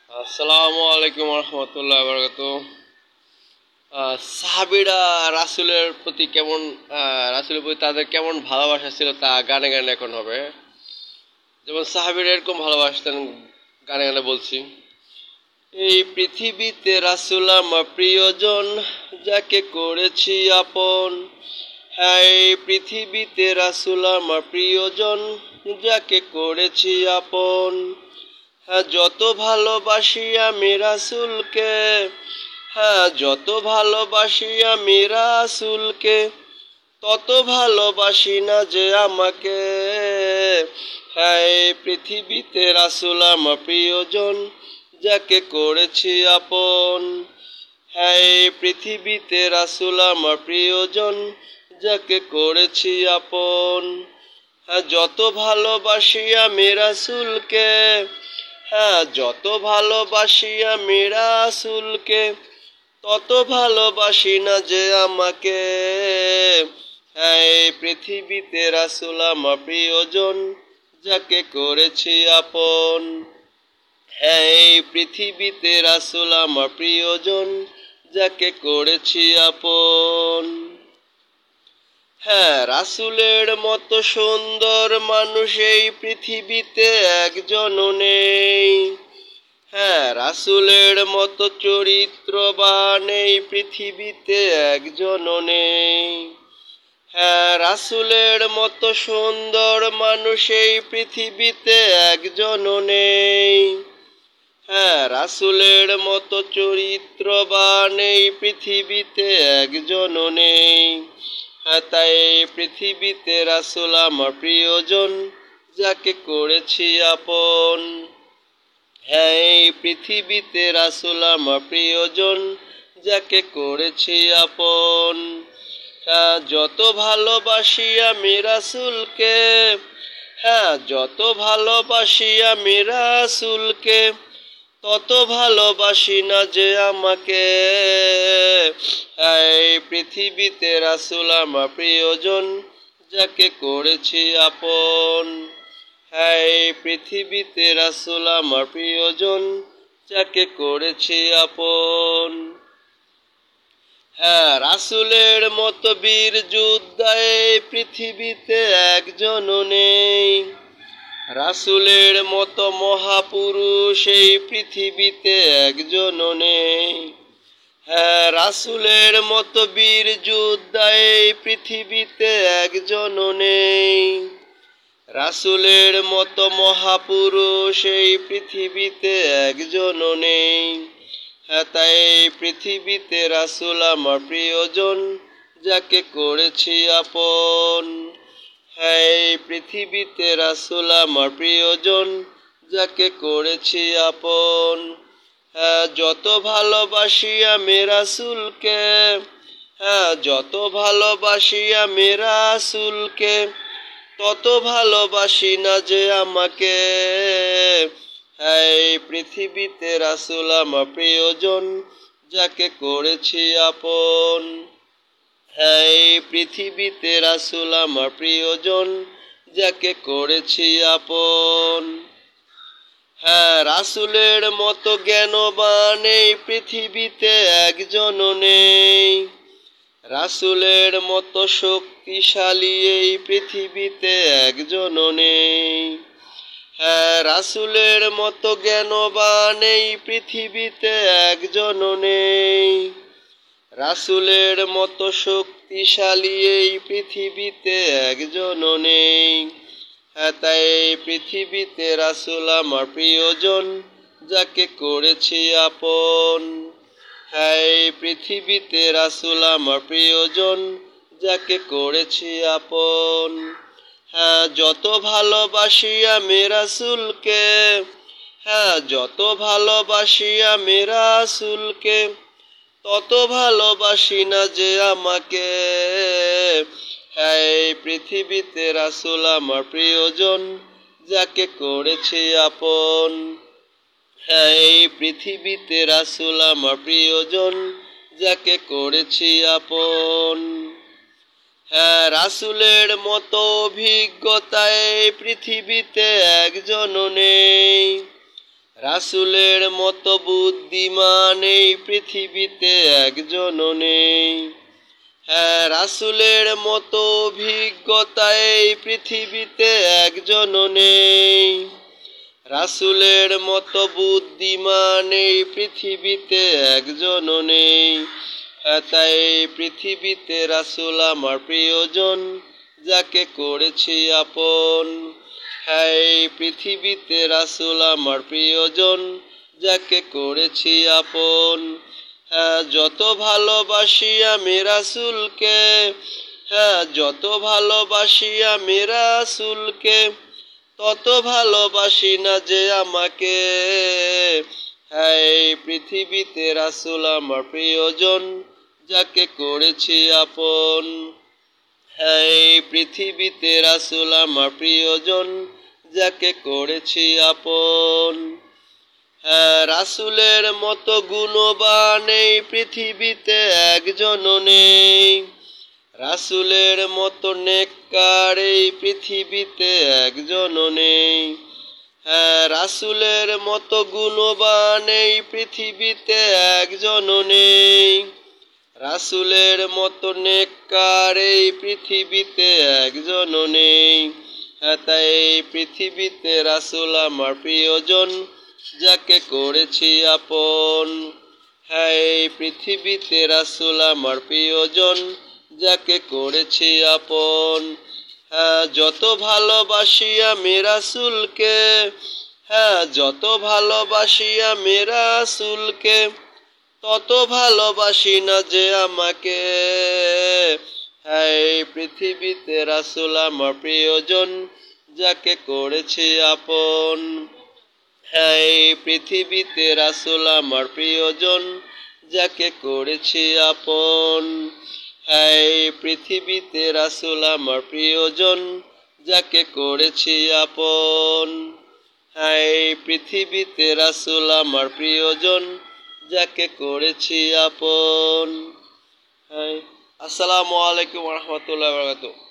আসসালামু আলাইকুম রহমতুল্লাহ বরকাত। সাহাবীরা রাসূলের প্রতি কেমন রাসূলের প্রতি তাদের কেমন ভালোবাসা ছিল তা গানে গানে এখন হবে। যেমন সাহাবীরা এরকম ভালোবাসতেন, গানে গানে বলছি। এই পৃথিবীতে রাসূল আমার প্রিয়জন, যাকে করেছি আপন। হ্যাঁ, এই পৃথিবীতে রাসূল আমার প্রিয়জন, যাকে করেছি আপন। হ্যাঁ, যত ভালোবাসি আমি রাসূলকে, হ্যাঁ যত ভালোবাসি আমি রাসূলকে, তত ভালোবাসি না যে আমাকে। হ্যাঁ, এই পৃথিবীতে রাসূল আমার প্রিয়জন, যাকে করেছি আপন। হ্যাঁ, এই পৃথিবীতে রাসূল আমার প্রিয়জন, যাকে করেছি আপন। হ্যাঁ, যত ভালোবাসি আমি রাসূলকে, হ্যাঁ যত ভালোবাসি আমি রাসূলকে, তত ভালোবাসি না যে আমাকে। হ্যাঁ, এই পৃথিবীতে রাসূল আমার প্রিয়জন, যাকে করেছি আপন। হ্যাঁ, এই পৃথিবীতে রাসূল আমার প্রিয়জন, যাকে করেছি আপন। হ্যাঁ, রাসূলের মতো সুন্দর মানুষ এই পৃথিবীতে একজনও নেই। হ্যাঁ, রাসূলের মতো চরিত্রবান এই পৃথিবীতে একজনও নেই। হ্যাঁ, রাসূলের মতো সুন্দর মানুষ এই পৃথিবীতে একজনও নেই। হ্যাঁ, রাসূলের মতো চরিত্রবান এই পৃথিবীতে একজনও নেই। হ্যাঁ, তাই এই পৃথিবীতে রাসূল আমার প্রিয়জন, যাকে করেছি আপন। হ্যাঁ, এই পৃথিবীতে রাসূল আমার প্রিয়জন, যাকে করেছি আপন। হ্যাঁ, যত ভালোবাসি আমি রাসূলকে, হ্যাঁ যত ভালোবাসি আমি রাসূলকে, তত ভালোবাসি না যে আমাকে। হ্যাঁ, এই পৃথিবীতে রাসূল আমার প্রিয়জন, যাকে করেছি আপন। হ্যাঁ, এই পৃথিবীতে রাসূল আমার প্রিয়জন, যাকে করেছি আপন। হ্যাঁ, রাসূলের মতো বীর যোদ্ধা এই পৃথিবীতে একজনও নেই। রাসূলের মতো মহাপুরুষ এই পৃথিবীতে একজনও নেই। হ্যাঁ, রাসূলের মতো বীর যোদ্ধা এই পৃথিবীতে একজনও নেই। রাসূলের মতো মহাপুরুষ এই পৃথিবীতে একজনও নেই। হ্যাঁ, তাই এই পৃথিবীতে রাসূল আমার প্রিয়জন, যাকে করেছি আপন। হ্যাঁ, এই পৃথিবীতে রাসূল আমার প্রিয়জন, যাকে করেছি আপন। হ্যাঁ, যত ভালোবাসি আমি রাসূলকে, হ্যাঁ যত ভালোবাসি আমি রাসূলকে, তত ভালোবাসি না যে আমাকে। হ্যাঁ, এই পৃথিবীতে রাসূল আমার প্রিয়জন, যাকে করেছি আপন। হ্যাঁ, এই পৃথিবীতে রাসূল আমার প্রিয়জন, যাকে করেছি আপন। হ্যাঁ, রাসূলের মতো জ্ঞানবান এই পৃথিবীতে একজনও নেই। রাসূলের মতো শক্তিশালী এই পৃথিবীতে একজনও নেই। হ্যাঁ, রাসূলের মতো জ্ঞানবান এই পৃথিবীতে একজনও নেই। রাসূলের মতো শক্তিশালী এই পৃথিবীতে একজনও নেই। হ্যাঁ, তাই এই পৃথিবীতে রাসূল আমার প্রিয়জন, যাকে করেছি আপন। হ্যাঁ, এই পৃথিবীতে রাসূল আমার প্রিয়জন, যাকে করেছি আপন। হ্যাঁ, যত ভালোবাসি আমি রাসূলকে, হ্যাঁ যত ভালোবাসি আমি রাসূলকে, তত ভালোবাসি না যে আমাকে। হ্যাঁ, এই পৃথিবীতে রাসূল আমার প্রিয়জন, যাকে করেছি আপন। হ্যাঁ, এই পৃথিবীতে রাসূল আমার প্রিয়জন, যাকে করেছি আপন। হ্যাঁ, রাসূলের মতো অভিজ্ঞতা এই পৃথিবীতে একজনও নেই। রাসূলের মতো বুদ্ধিমান এই পৃথিবীতে একজনও নেই। হ্যাঁ, রাসূলের মতো অভিজ্ঞতা এই পৃথিবীতে একজনও নেই। রাসূলের মতো বুদ্ধিমান এই পৃথিবীতে একজনও নেই। হ্যাঁ, তাই এই পৃথিবীতে রাসূল আমার প্রিয়জন, যাকে করেছি আপন। হ্যাঁ, এই পৃথিবীতে রাসূল আমার প্রিয়জন, যাকে করেছি আপন। হ্যাঁ, যত ভালোবাসি আমি রাসূলকে, হ্যাঁ যত ভালোবাসি আমি রাসূলকে, তত ভালোবাসি না যে আমাকে। হ্যাঁ, এই পৃথিবীতে রাসূল আমার প্রিয়জন, যাকে করেছি আপন। হ্যাঁ, এই পৃথিবীতে রাসূল আমার প্রিয়জন, যাকে করেছি আপন। হ্যাঁ, রাসূলের মতো গুণবান এই পৃথিবীতে একজনও নেই। রাসূলের মতো নেককার এই পৃথিবীতে একজনও নেই। হ্যাঁ, রাসূলের মতো গুণবান এই পৃথিবীতে একজনও নেই। রাসূলের মতো নেককার এই পৃথিবীতে একজনও নেই। হ্যাঁ, তাই এই পৃথিবীতে রাসূল আমার প্রিয়জন, যাকে করেছি আপন। হ্যাঁ, এই পৃথিবীতে রাসূল আমার প্রিয়জন, যাকে করেছি আপন। হ্যাঁ, যত ভালোবাসি আমি রাসূলকে, হ্যাঁ যত ভালোবাসি আমি রাসূলকে, তত ভালোবাসি না যে আমাকে। হ্যাঁ, এই পৃথিবীতে রাসূল আমার প্রিয়জন, যাকে করেছি আপন। হ্যাঁ, এই পৃথিবীতে রাসূল আমার প্রিয়জন, যাকে করেছি আপন। হ্যাঁ, এই পৃথিবীতে রাসূল আমার প্রিয়জন, যাকে করেছি আপন। হ্যাঁ, এই পৃথিবীতে রাসূল আমার প্রিয়জন, যাকে করেছি আপন। হ্যাঁ, আসসালামু আলাইকুম ওয়া রাহমাতুল্লাহি ওয়া বারাকাতুহু।